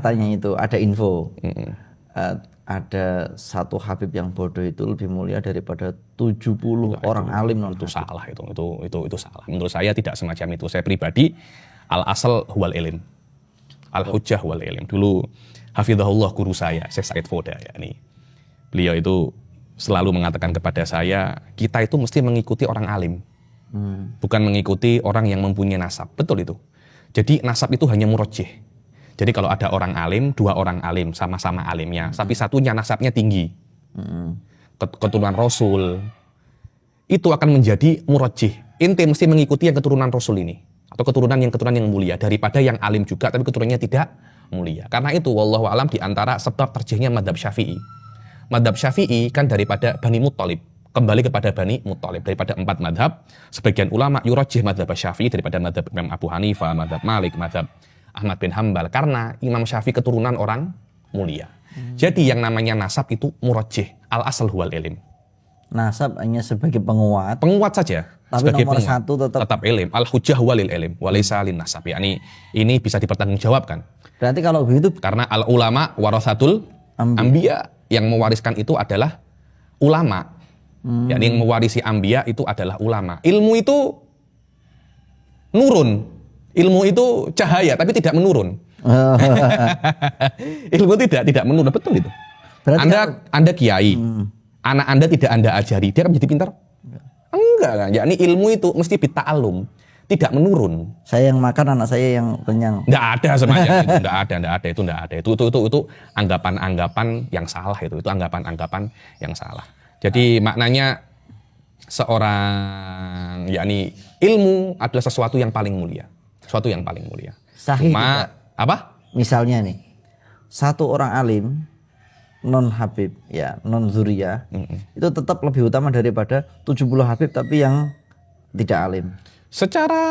katanya itu ada info. Ada satu Habib yang bodoh itu lebih mulia daripada 70 orang alim non itu salah itu salah. Menurut saya tidak semacam itu. Saya pribadi al asal huwal ilm, al hujjah huwal ilm. Dulu hafizahullah guru saya Syekh Said Foda ya ini. Beliau itu selalu mengatakan kepada saya, kita itu mesti mengikuti orang alim. Bukan mengikuti orang yang mempunyai nasab. Betul itu. Jadi nasab itu hanya murajjih. Jadi kalau ada orang alim, 2 orang alim, sama-sama alimnya, tapi satunya nasabnya tinggi, keturunan Rasul, itu akan menjadi murajjih. Inti mesti mengikuti yang keturunan Rasul ini, atau keturunan yang mulia, daripada yang alim juga, tapi keturunannya tidak mulia. Karena itu, wallahu alam diantara sebab terjihnya madhab Syafi'i. Madhab Syafi'i kan daripada Bani Muttalib, kembali kepada Bani Muttalib, daripada 4 madhab, sebagian ulama yurajjih madhab Syafi'i daripada madhab Imam Abu Hanifah, madhab Malik, madhab Ahmad bin Hambal, karena Imam Syafi'i keturunan orang mulia. Jadi yang namanya nasab itu murajjih, al asal huwal ilm. Nasab hanya sebagai penguat. Penguat saja. Tapi sebagai nomor penguat, 1 tetap ilm. Al hujjah walil ilm, walaysa lin nasab. Yani ini bisa dipertanggungjawabkan. Berarti kalau begitu karena al ulama warasatul anbiya, yang mewariskan itu adalah ulama. Yani yang mewarisi anbiya itu adalah ulama. Ilmu itu nurun. Ilmu itu cahaya tapi tidak menurun. Ilmu tidak menurun, betul itu. Berarti Anda kiai, anak Anda tidak Anda ajari, dia akan menjadi pintar? Enggak kan? Yakni ilmu itu mesti bita'allum, tidak menurun. Saya yang makan, anak saya yang kenyang. Enggak ada semacam itu, enggak ada. Itu anggapan-anggapan yang salah itu anggapan-anggapan yang salah. Jadi maknanya seorang yakni ilmu adalah sesuatu yang paling mulia. Suatu yang paling mulia. Sahih. Cuma, apa? Misalnya nih, satu orang alim non Habib, ya non Zuriyah, itu tetap lebih utama daripada 70 Habib tapi yang tidak alim. Secara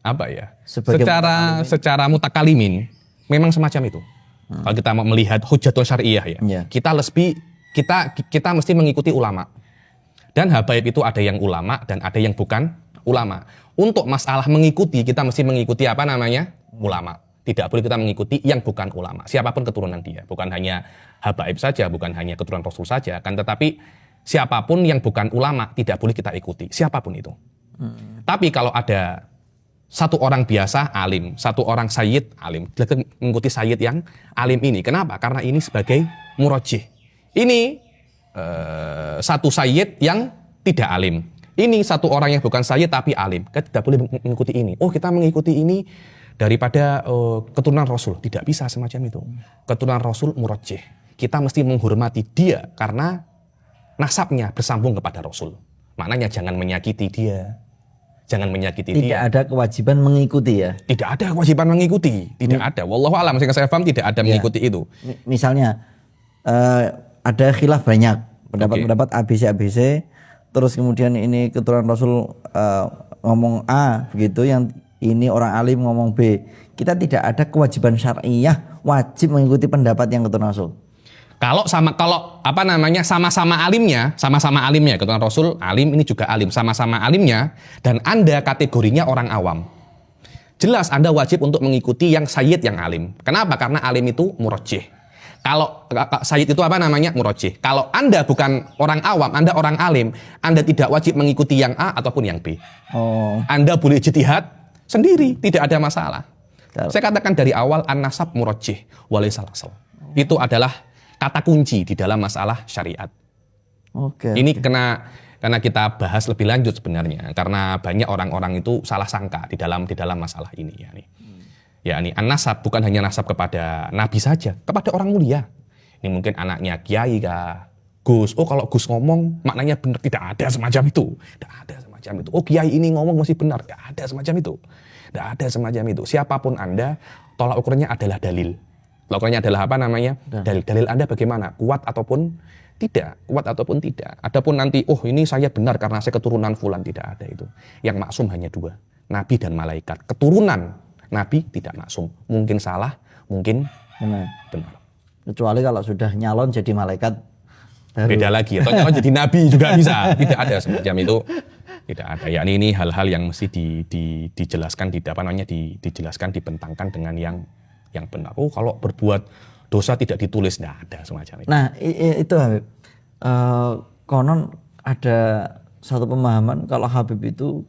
apa ya? Secara mutakalimin, memang semacam itu. Kalau kita mau melihat hujjatul syariah ya, kita mesti mengikuti ulama. Dan habaib itu ada yang ulama dan ada yang bukan ulama. Untuk masalah mengikuti, kita mesti mengikuti apa namanya? Ulama. Tidak boleh kita mengikuti yang bukan ulama. Siapapun keturunan dia. Bukan hanya habaib saja, bukan hanya keturunan Rasul saja. Kan tetapi siapapun yang bukan ulama, tidak boleh kita ikuti. Siapapun itu. Tapi kalau ada satu orang biasa, alim. Satu orang sayyid, alim. Kita mengikuti sayyid yang alim ini. Kenapa? Karena ini sebagai murajjih. Ini satu sayyid yang tidak alim. Ini satu orang yang bukan sayyid tapi alim. Kita tidak boleh mengikuti ini. Oh, kita mengikuti ini daripada keturunan Rasul. Tidak bisa semacam itu. Keturunan Rasul murajjih. Kita mesti menghormati dia karena nasabnya bersambung kepada Rasul. Maknanya jangan menyakiti dia. Jangan menyakiti dia. Tidak ada kewajiban mengikuti ya? Tidak ada kewajiban mengikuti. Tidak ada. Wallahu a'lam, sehingga saya paham tidak ada mengikuti itu. Misalnya ada khilaf banyak. Pendapat-pendapat ABC. Terus kemudian ini keturunan Rasul ngomong A begitu, yang ini orang alim ngomong B. Kita tidak ada kewajiban syariah wajib mengikuti pendapat yang keturunan Rasul. Kalau sama-sama alimnya, keturunan Rasul alim, ini juga alim, sama-sama alimnya, dan Anda kategorinya orang awam. Jelas Anda wajib untuk mengikuti yang sayyid yang alim. Kenapa? Karena alim itu murajjih. Kalau sayyid itu murajjih. Kalau Anda bukan orang awam, Anda orang alim, Anda tidak wajib mengikuti yang A ataupun yang B. Anda boleh ijtihad sendiri, tidak ada masalah. Saya katakan dari awal, an-nasab murajjih walaysal asal. Itu adalah kata kunci di dalam masalah syariat. Ini karena kita bahas lebih lanjut sebenarnya, karena banyak orang-orang itu salah sangka di dalam masalah ini ya nih. Ya ini an-nasab bukan hanya nasab kepada nabi saja, kepada orang mulia. Ini mungkin anaknya kiai kah, Gus. Oh, kalau Gus ngomong maknanya benar, tidak ada semacam itu. Tidak ada semacam itu. Oh, kiai ini ngomong masih benar, tidak ada semacam itu. Tidak ada semacam itu. Siapapun Anda, tolak ukurnya adalah dalil. Tolak ukurnya adalah apa namanya? Dalil. Dalil Anda bagaimana? Kuat ataupun tidak? Kuat ataupun tidak? Adapun nanti, oh ini saya benar karena saya keturunan fulan, tidak ada itu. Yang maksum hanya 2, nabi dan malaikat. Keturunan nabi tidak maksum, mungkin salah, mungkin benar. Kecuali kalau sudah nyalon jadi malaikat baru. Beda lagi, atau nyalon jadi nabi juga bisa. Tidak ada semacam itu, tidak ada. Ya ini hal-hal yang mesti dijelaskan, dijelaskan, dibentangkan dengan yang yang benar. Oh, kalau berbuat dosa tidak ditulis, nggak ada semacam itu. Nah, itu Habib. Konon ada satu pemahaman kalau Habib itu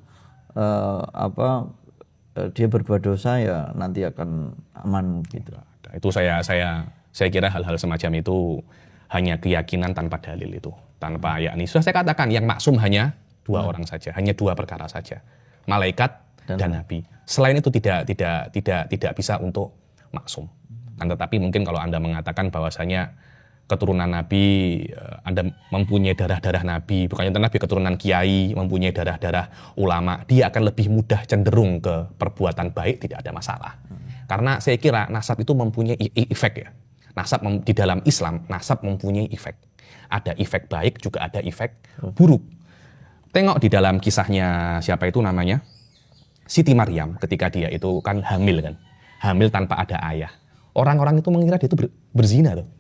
dia berbuat dosa ya nanti akan aman gitu. Itu saya kira hal-hal semacam itu hanya keyakinan tanpa dalil itu, tanpa yakni. Sudah saya katakan yang maksum hanya dua orang saja, hanya dua perkara saja, malaikat dan nabi. Selain itu tidak bisa untuk maksum. Tetapi mungkin kalau Anda mengatakan bahwasanya keturunan nabi, Anda mempunyai darah-darah nabi, bukannya nabi, keturunan kiai, mempunyai darah-darah ulama, dia akan lebih mudah cenderung ke perbuatan baik, tidak ada masalah. Karena saya kira nasab itu mempunyai efek ya. Nasab di dalam Islam, nasab mempunyai efek. Ada efek baik, juga ada efek buruk. Tengok di dalam kisahnya siapa itu namanya? Siti Maryam, ketika dia itu kan hamil kan. Hamil tanpa ada ayah. Orang-orang itu mengira dia itu berzina loh.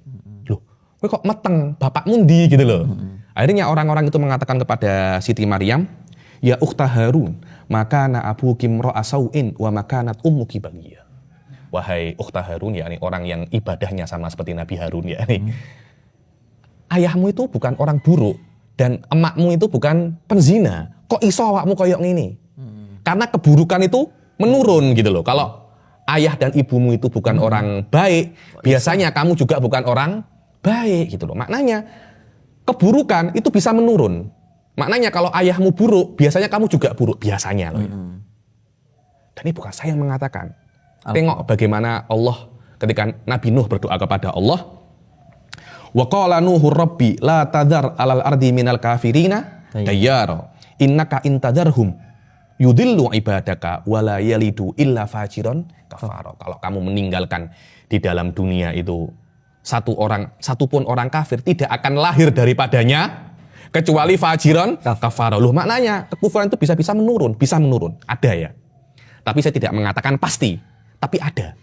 Loh, kowe kok meteng, bapakmu ndi gitu loh. Akhirnya orang-orang itu mengatakan kepada Siti Maryam, ya ukhta Harun, makana abuki imra'a sau'in wa makanat ummuki baghiyah. Wahai ukhta Harun, yakni orang yang ibadahnya sama seperti Nabi Harun, yakni ayahmu itu bukan orang buruk dan emakmu itu bukan penzina. Kok iso awakmu koyok ngene? Karena keburukan itu menurun gitu loh. Kalau ayah dan ibumu itu bukan orang baik, biasanya kamu juga bukan orang baik gitu loh. Maknanya keburukan itu bisa menurun. Maknanya kalau ayahmu buruk, biasanya kamu juga buruk biasanya loh. Dan ini bukan saya yang mengatakan. Tengok bagaimana Allah ketika Nabi Nuh berdoa kepada Allah. Wa qala Nuhur Rabbi la tadhar alal ardi minal kafirina dayyara innaka intadarhum yudillu ibadaka wala yalidu illa fajiron kafaro. Kalau kamu meninggalkan di dalam dunia itu satupun orang kafir, tidak akan lahir daripadanya kecuali fajiron kafaro. Loh, maknanya kekufuran itu bisa menurun, ada ya. Tapi saya tidak mengatakan pasti, tapi ada.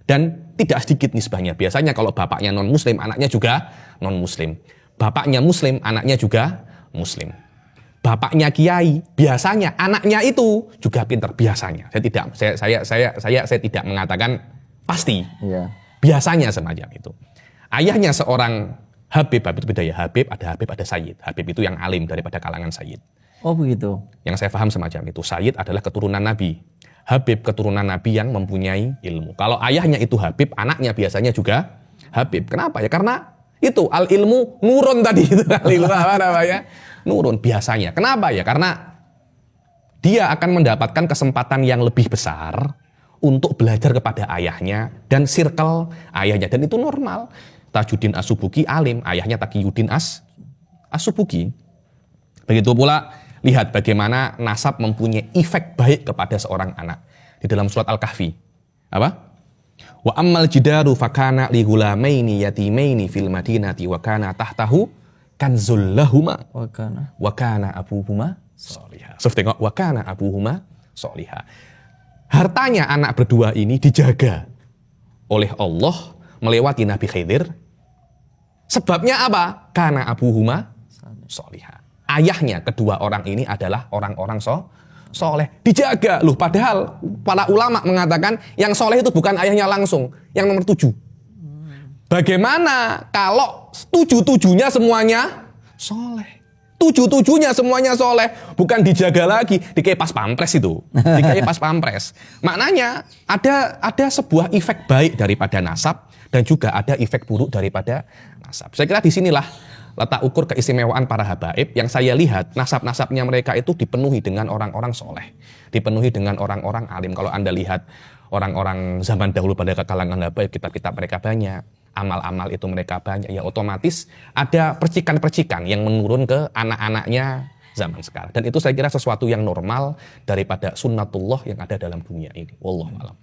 Dan tidak sedikit nisbahnya. Biasanya kalau bapaknya non muslim, anaknya juga non muslim. Bapaknya muslim, anaknya juga muslim. Bapaknya kiai, biasanya anaknya itu juga pintar, biasanya. Saya tidak mengatakan pasti. Iya. Biasanya semacam itu. Ayahnya seorang Habib itu beda ya. Habib, ada Sayyid. Habib itu yang alim daripada kalangan Sayyid. Oh begitu. Yang saya paham semacam itu. Sayyid adalah keturunan Nabi. Habib keturunan Nabi yang mempunyai ilmu. Kalau ayahnya itu Habib, anaknya biasanya juga Habib. Kenapa ya? Karena itu al ilmu nurun tadi itu. Al ilmu apa namanya? Nurun biasanya. Kenapa ya? Karena dia akan mendapatkan kesempatan yang lebih besar untuk belajar kepada ayahnya dan circle ayahnya, dan itu normal. Tajuddin As-Subuki alim, ayahnya Taqiyuddin As-Subuki. Begitu pula lihat bagaimana nasab mempunyai efek baik kepada seorang anak. Di dalam surat Al-Kahfi. Apa? Wa ammal jidaru fakana li ghulamaini yatimaini fil madinati wa kana tahtahu kanzul lahuma wa kana abuhuma sholihah. So, tengok wa kana abuhuma sholihah. Hartanya anak berdua ini dijaga oleh Allah melewati Nabi Khidir. Sebabnya apa? Kana abuhuma sholihah. Ayahnya kedua orang ini adalah orang-orang soleh. Dijaga loh. Padahal para ulama mengatakan yang soleh itu bukan ayahnya langsung, yang nomor 7. Bagaimana kalau 7-7-nya semuanya soleh? 7-7-nya semuanya soleh, bukan dijaga lagi, dikepas pampres itu, dikepas pampres. Maknanya ada sebuah efek baik daripada nasab dan juga ada efek buruk daripada nasab. Saya kira disinilah letak ukur keistimewaan para habaib. Yang saya lihat nasab-nasabnya mereka itu dipenuhi dengan orang-orang soleh, dipenuhi dengan orang-orang alim. Kalau Anda lihat orang-orang zaman dahulu pada kalangan habaib, kitab-kitab mereka banyak, amal-amal itu mereka banyak, ya otomatis ada percikan-percikan yang menurun ke anak-anaknya zaman sekarang. Dan itu saya kira sesuatu yang normal daripada sunnatullah yang ada dalam dunia ini. Wallahu a'lam.